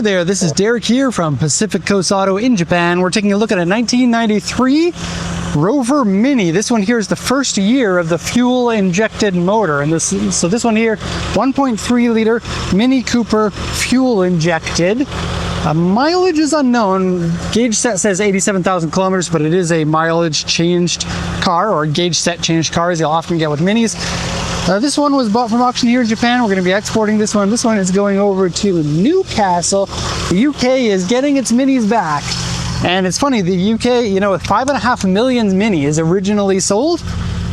Hi there, this is Derek here from Pacific Coast Auto in Japan. We're taking a look at a 1993 Rover Mini. This one here is the first year of the fuel-injected motor. And this one here, 1.3 liter Mini Cooper fuel-injected. Mileage is unknown. Gauge set says 87,000 kilometers, but it is a mileage changed car, or gauge set changed cars you'll often get with Minis. This one was bought from auction here in Japan. We're going to be exporting this one. This one is going over to Newcastle. The UK is getting its Minis back. And it's funny, the UK, with 5.5 million Minis originally sold,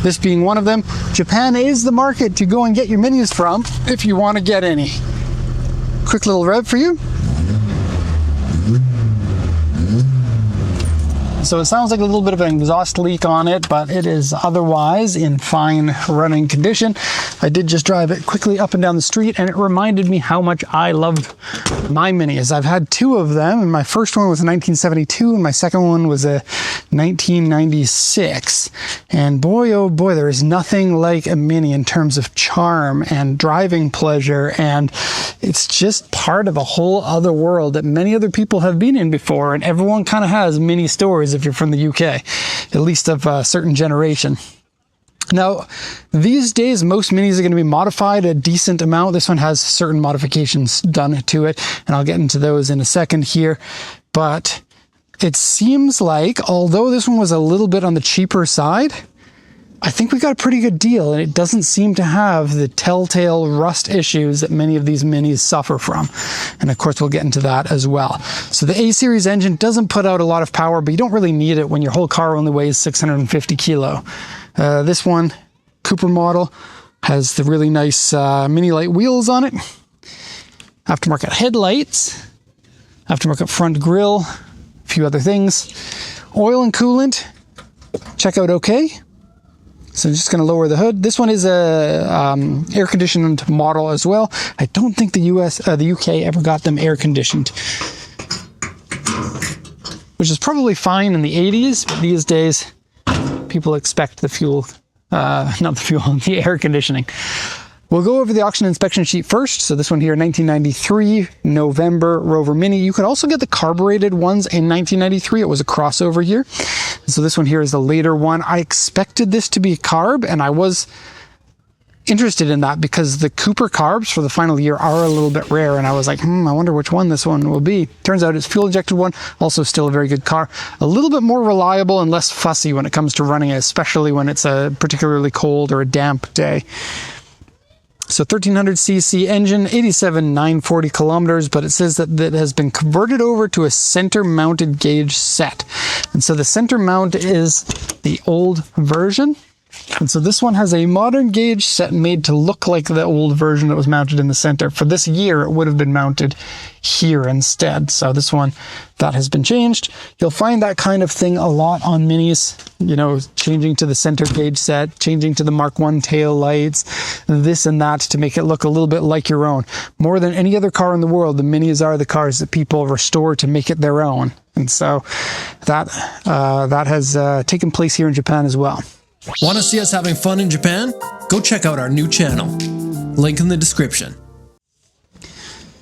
this being one of them, Japan is the market to go and get your Minis from if you want to get any. Quick little rev for you. So it sounds like a little bit of an exhaust leak on it, but it is otherwise in fine running condition. I did just drive it quickly up and down the street, and it reminded me how much I loved my Minis. I've had two of them, and my first one was a 1972, and my second one was a 1996. And boy, oh boy, there is nothing like a Mini in terms of charm and driving pleasure, and it's just part of a whole other world that many other people have been in before, and everyone kind of has Mini stories if you're from the UK, at least of a certain generation. Now, these days, most Minis are going to be modified a decent amount. This one has certain modifications done to it, and I'll get into those in a second here. But it seems like, although this one was a little bit on the cheaper side, I think we got a pretty good deal, and it doesn't seem to have the telltale rust issues that many of these Minis suffer from. And of course, we'll get into that as well. So the A-Series engine doesn't put out a lot of power, but you don't really need it when your whole car only weighs 650 kilo. This one, Cooper model, has the really nice Mini Light wheels on it, aftermarket headlights, aftermarket front grille, a few other things. Oil and coolant, check out okay. So I'm just going to lower the hood. This one is a air conditioned model as well. I don't think the UK ever got them air conditioned, which is probably fine in the 80s, but these days people expect the air conditioning. We'll go over the auction inspection sheet first. So this one here, 1993, November Rover Mini. You could also get the carbureted ones in 1993. It was a crossover year. So this one here is the later one. I expected this to be carb, and I was interested in that because the Cooper carbs for the final year are a little bit rare, and I was like, I wonder which one this one will be. Turns out it's fuel-injected one, also still a very good car. A little bit more reliable and less fussy when it comes to running it, especially when it's a particularly cold or a damp day. So 1300cc engine, 87,940 kilometers, but it says that it has been converted over to a center-mounted gauge set. And so the center mount is the old version. And so this one has a modern gauge set made to look like the old version that was mounted in the center. For this year, it would have been mounted here instead. So this one, that has been changed. You'll find that kind of thing a lot on Minis, changing to the center gauge set, changing to the Mark I tail lights, this and that to make it look a little bit like your own. More than any other car in the world, the Minis are the cars that people restore to make it their own. And so that has taken place here in Japan as well. Want to see us having fun in Japan? Go check out our new channel. Link in the description.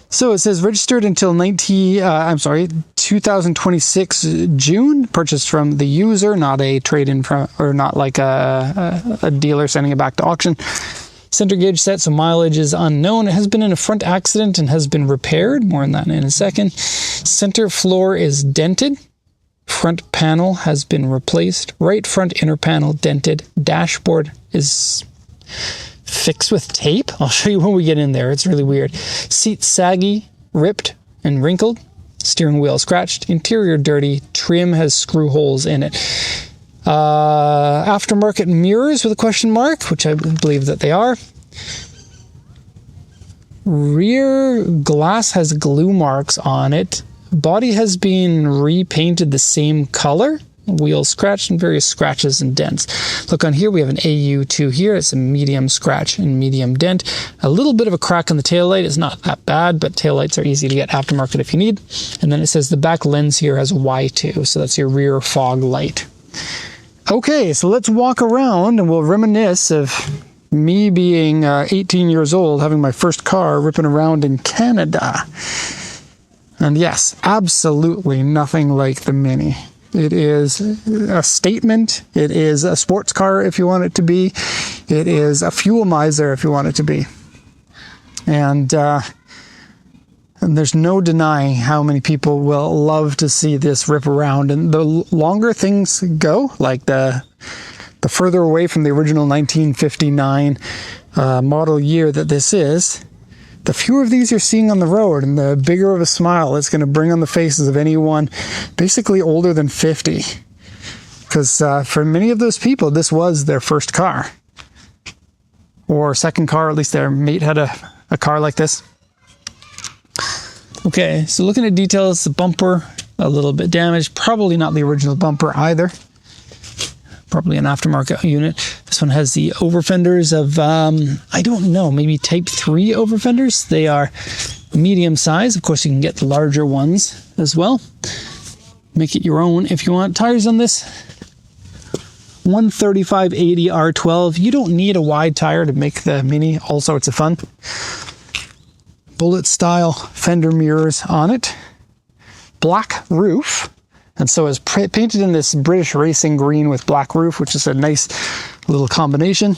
So it says registered until 2026 June. Purchased from the user, not a trade-in or not like a dealer sending it back to auction. Center gauge set, so mileage is unknown. It has been in a front accident and has been repaired. More on that in a second. Center floor is dented. Front panel has been replaced. Right front inner panel dented. Dashboard is fixed with tape. I'll show you when we get in there. It's really weird. Seat saggy, ripped, and wrinkled. Steering wheel scratched. Interior dirty. Trim has screw holes in it. Aftermarket mirrors with a question mark, which I believe that they are. Rear glass has glue marks on it. Body has been repainted the same color. Wheels scratched and various scratches and dents. Look on here, we have an AU2 here. It's a medium scratch and medium dent. A little bit of a crack on the taillight. It's not that bad, but taillights are easy to get aftermarket if you need. And then it says the back lens here has a Y2, so that's your rear fog light. Okay, so let's walk around and we'll reminisce of me being 18 years old, having my first car ripping around in Canada. And yes, absolutely nothing like the Mini. It is a statement. It is a sports car if you want it to be. It is a fuel miser if you want it to be. And there's no denying how many people will love to see this rip around. And the longer things go, like the further away from the original 1959 model year that this is, the fewer of these you're seeing on the road, and the bigger of a smile it's going to bring on the faces of anyone basically older than 50. Because for many of those people, this was their first car. Or second car, at least their mate had a car like this. Okay, so looking at details, the bumper, a little bit damaged. Probably not the original bumper either. Probably an aftermarket unit. This one has the over fenders of, I don't know, maybe type 3 over fenders. They are medium size. Of course, you can get the larger ones as well. Make it your own if you want. Tires on this, 135/80 R12. You don't need a wide tire to make the Mini all sorts of fun. Bullet style fender mirrors on it. Black roof. And so it's painted in this British racing green with black roof, which is a nice little combination.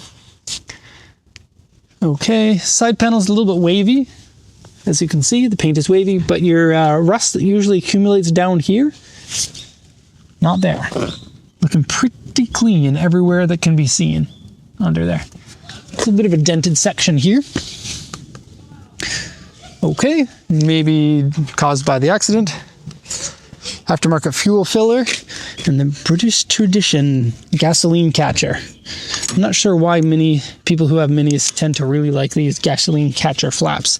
Okay, side panel's a little bit wavy. As you can see, the paint is wavy, but your rust usually accumulates down here. Not there. Looking pretty clean everywhere that can be seen under there. It's a bit of a dented section here. Okay, maybe caused by the accident. Aftermarket fuel filler, and the British tradition gasoline catcher. I'm not sure why many people who have Minis tend to really like these gasoline catcher flaps.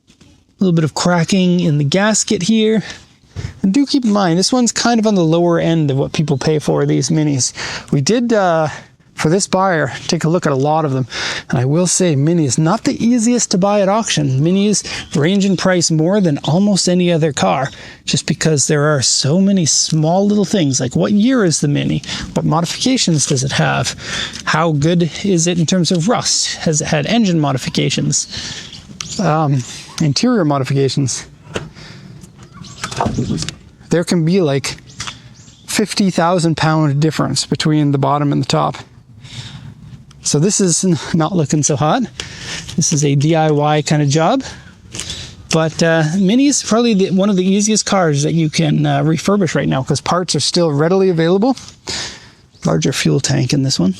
A little bit of cracking in the gasket here. And do keep in mind, this one's kind of on the lower end of what people pay for these Minis. We did, for this buyer, take a look at a lot of them. And I will say, Mini is not the easiest to buy at auction. Minis range in price more than almost any other car, just because there are so many small little things, like what year is the Mini? What modifications does it have? How good is it in terms of rust? Has it had engine modifications? Interior modifications? There can be like 50,000 pound difference between the bottom and the top. So this is not looking so hot. This is a DIY kind of job. But Mini is probably one of the easiest cars that you can refurbish right now, because parts are still readily available. Larger fuel tank in this one.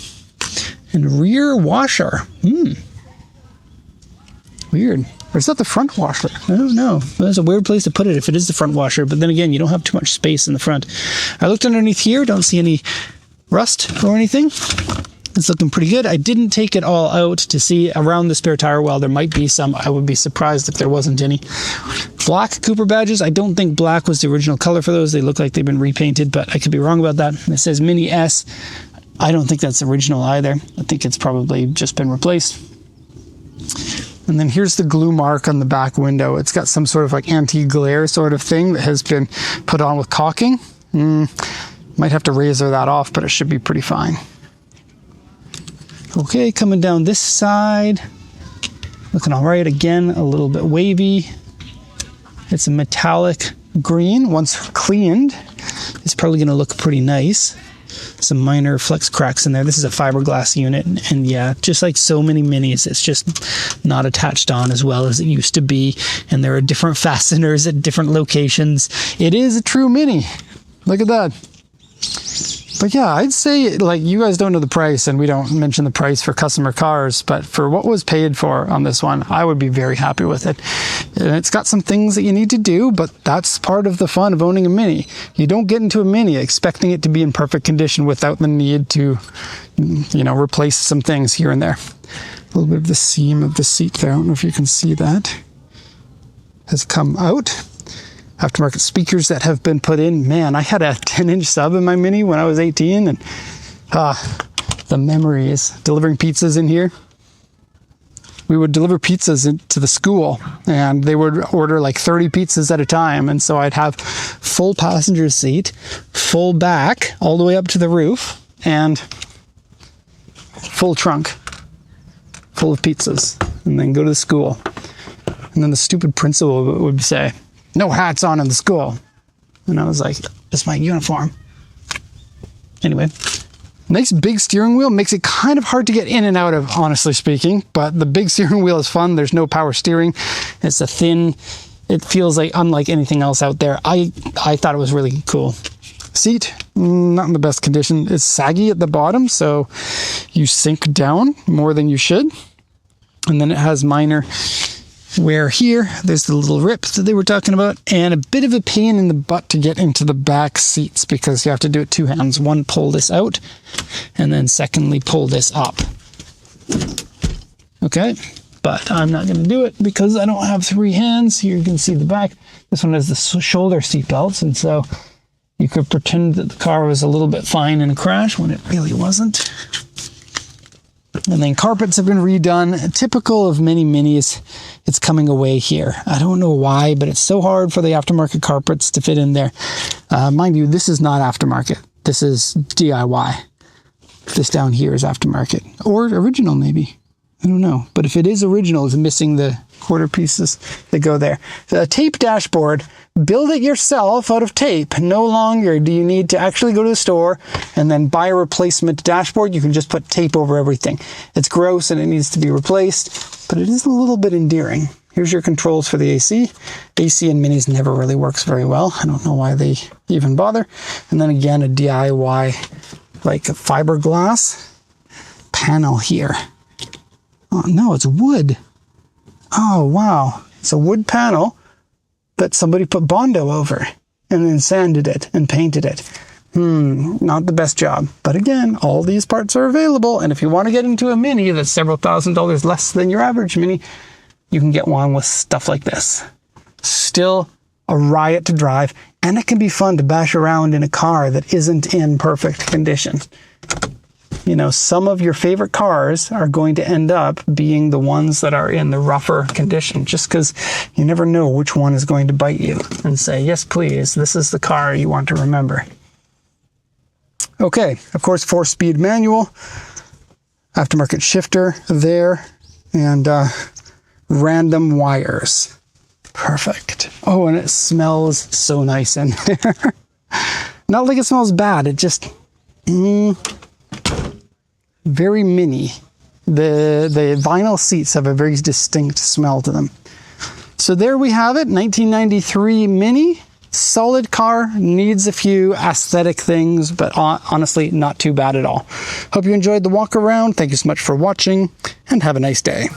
And rear washer. Weird. Or is that the front washer? I don't know. That's a weird place to put it if it is the front washer. But then again, you don't have too much space in the front. I looked underneath here. Don't see any rust or anything. It's looking pretty good. I didn't take it all out to see around the spare tire well. There might be some. I would be surprised if there wasn't any. Black Cooper badges. I don't think black was the original color for those. They look like they've been repainted, but I could be wrong about that. And it says Mini S. I don't think that's original either. I think it's probably just been replaced. And then here's the glue mark on the back window. It's got some sort of like anti-glare sort of thing that has been put on with caulking. Might have to razor that off, but it should be pretty fine. Okay, coming down this side. Looking all right. Again, a little bit wavy. It's a metallic green. Once cleaned, it's probably going to look pretty nice. Some minor flex cracks in there. This is a fiberglass unit, and yeah, just like so many Minis, it's just not attached on as well as it used to be, and there are different fasteners at different locations. It is a true Mini. Look at that. But yeah, I'd say, like, you guys don't know the price, and we don't mention the price for customer cars, but for what was paid for on this one, I would be very happy with it. And it's got some things that you need to do, but that's part of the fun of owning a Mini. You don't get into a Mini expecting it to be in perfect condition without the need to, you know, replace some things here and there. A little bit of the seam of the seat there, I don't know if you can see that, has come out. Aftermarket speakers that have been put in. Man, I had a 10-inch sub in my Mini when I was 18, and the memories. Delivering pizzas in here. We would deliver pizzas to the school, and they would order like 30 pizzas at a time, and so I'd have full passenger seat, full back, all the way up to the roof, and full trunk, full of pizzas, and then go to the school. And then the stupid principal would say, no hats on in the school. And I was like, it's my uniform. Anyway, nice big steering wheel, makes it kind of hard to get in and out of, honestly speaking, but the big steering wheel is fun. There's no power steering. It's a thin, it feels like unlike anything else out there. I thought it was really cool. Seat, not in the best condition. It's saggy at the bottom, so you sink down more than you should. And then it has minor wear here. There's the little rip that they were talking about, and a bit of a pain in the butt to get into the back seats because you have to do it two hands. One, pull this out, and then secondly, pull this up. Okay, but I'm not going to do it because I don't have three hands. Here you can see the back. This one has the shoulder seat belts, and so you could pretend that the car was a little bit fine in a crash when it really wasn't. And then carpets have been redone. Typical of many Minis, it's coming away here. I don't know why, but it's so hard for the aftermarket carpets to fit in there. Mind you, this is not aftermarket. This is DIY. This down here is aftermarket. Or original, maybe. I don't know. But if it is original, it's missing the quarter pieces that go there. The tape dashboard, build it yourself out of tape. No longer do you need to actually go to the store and then buy a replacement dashboard. You can just put tape over everything. It's gross and it needs to be replaced, but it is a little bit endearing. Here's your controls for the AC. AC in Minis never really works very well. I don't know why they even bother. And then again, a DIY, like a fiberglass panel here. Oh no, it's wood. Oh wow, it's a wood panel that somebody put Bondo over and then sanded it and painted it. Not the best job. But again, all these parts are available, and if you want to get into a Mini that's several $1,000s less than your average Mini, you can get one with stuff like this. Still a riot to drive, and it can be fun to bash around in a car that isn't in perfect condition. You know, some of your favorite cars are going to end up being the ones that are in the rougher condition, just because you never know which one is going to bite you and say, yes, please, this is the car you want to remember. Okay, of course, 4-speed manual, aftermarket shifter there, and random wires. Perfect. Oh, and it smells so nice in there. Not like it smells bad, it just... very Mini. The vinyl seats have a very distinct smell to them. So there we have it, 1993 Mini. Solid car, needs a few aesthetic things, but honestly, not too bad at all. Hope you enjoyed the walk around. Thank you so much for watching, and have a nice day.